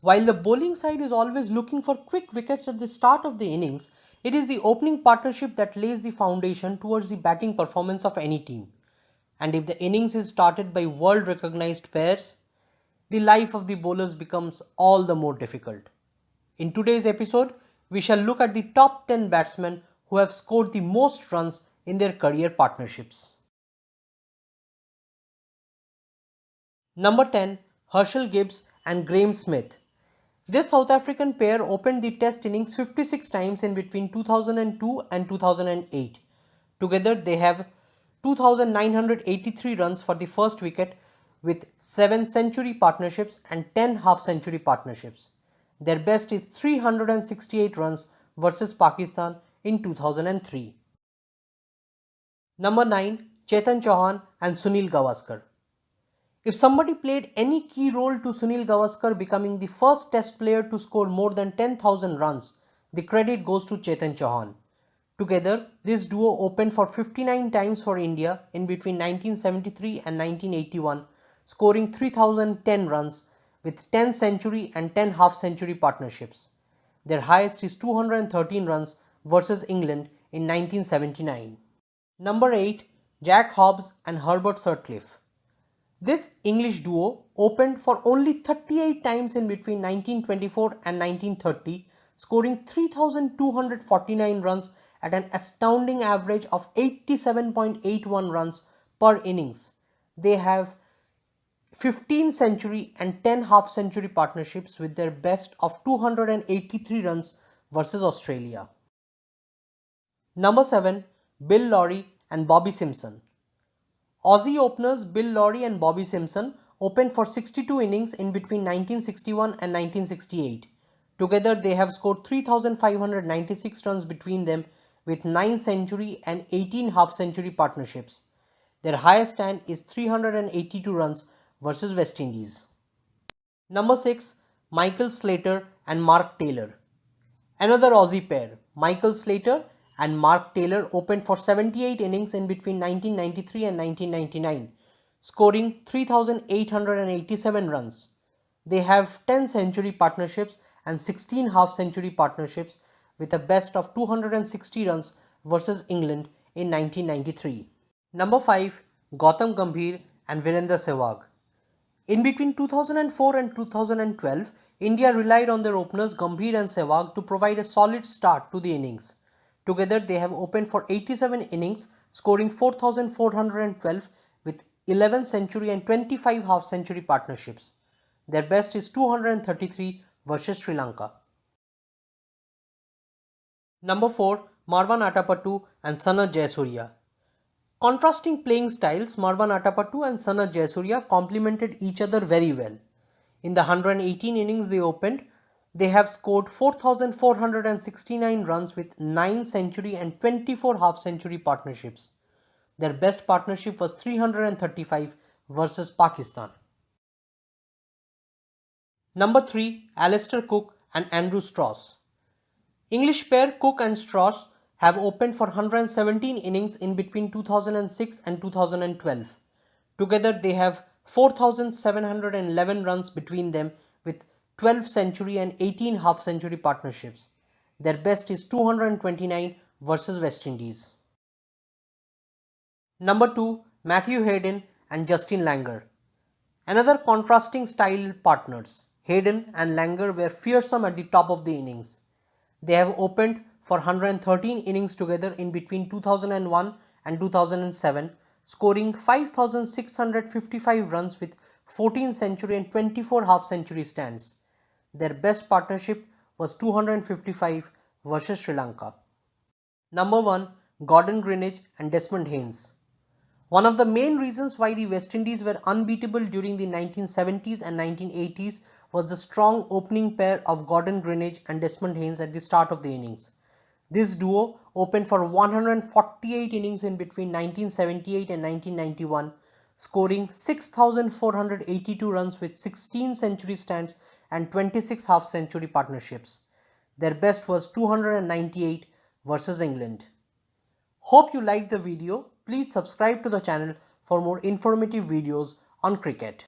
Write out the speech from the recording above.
While the bowling side is always looking for quick wickets at the start of the innings, it is the opening partnership that lays the foundation towards the batting performance of any team. And if the innings is started by world recognized pairs, the life of the bowlers becomes all the more difficult. In today's episode, we shall look at the top 10 batsmen who have scored the most runs in their career partnerships. Number 10, Herschel Gibbs and Graeme Smith. This South African pair opened the Test innings 56 times in between 2002 and 2008. Together they have 2,983 runs for the first wicket with 7 century partnerships and 10 half-century partnerships. Their best is 368 runs versus Pakistan in 2003. Number 9, Chetan Chauhan and Sunil Gavaskar. If somebody played any key role to Sunil Gavaskar becoming the first Test player to score more than 10,000 runs, the credit goes to Chetan Chauhan. Together, this duo opened for 59 times for India in between 1973 and 1981, scoring 3,010 runs with 10 century and 10 half-century partnerships. Their highest is 213 runs versus England in 1979. Number 8, Jack Hobbs and Herbert Sutcliffe. This English duo opened for only 38 times in between 1924 and 1930, scoring 3,249 runs at an astounding average of 87.81 runs per innings. They have 15 century and 10 half-century partnerships with their best of 283 runs versus Australia. Number 7, Bill Lawry and Bobby Simpson. Aussie openers Bill Lawry and Bobby Simpson opened for 62 innings in between 1961 and 1968. Together they have scored 3,596 runs between them with 9 century and 18 half-century partnerships. Their highest stand is 382 runs versus West Indies. Number 6, Michael Slater and Mark Taylor. Another Aussie pair, Michael Slater and Mark Taylor opened for 78 innings in between 1993 and 1999, scoring 3,887 runs. They have 10 century partnerships and 16 half-century partnerships with a best of 260 runs versus England in 1993. Number 5, Gautam Gambhir and Virender Sehwag. In between 2004 and 2012, India relied on their openers Gambhir and Sehwag to provide a solid start to the innings. Together they have opened for 87 innings, scoring 4,412 with 11 century and 25 half-century partnerships. Their best is 233 versus Sri Lanka. Number 4, Marwan Atapattu and Sanath Jayasuriya. Contrasting playing styles, Marwan Atapattu and Sanath Jayasuriya complemented each other very well. In the 118 innings they opened, they have scored 4,469 runs with 9 century and 24 half-century partnerships. Their best partnership was 335 versus Pakistan. Number 3, Alistair Cook and Andrew Strauss. English pair Cook and Strauss have opened for 117 innings in between 2006 and 2012. Together they have 4,711 runs between them with 12 century and 18 half-century partnerships. Their best is 229 versus West Indies. Number 2, Matthew Hayden and Justin Langer. Another contrasting style partners, Hayden and Langer were fearsome at the top of the innings. They have opened for 113 innings together in between 2001 and 2007, scoring 5,655 runs with 14 century and 24 half-century stands. Their best partnership was 255 versus Sri Lanka. Number 1, Gordon Greenidge and Desmond Haynes. One of the main reasons why the West Indies were unbeatable during the 1970s and 1980s was the strong opening pair of Gordon Greenidge and Desmond Haynes at the start of the innings. This duo opened for 148 innings in between 1978 and 1991, scoring 6,482 runs with 16 century stands and 26 half-century partnerships. Their best was 298 versus England. Hope you liked the video. Please subscribe to the channel for more informative videos on cricket.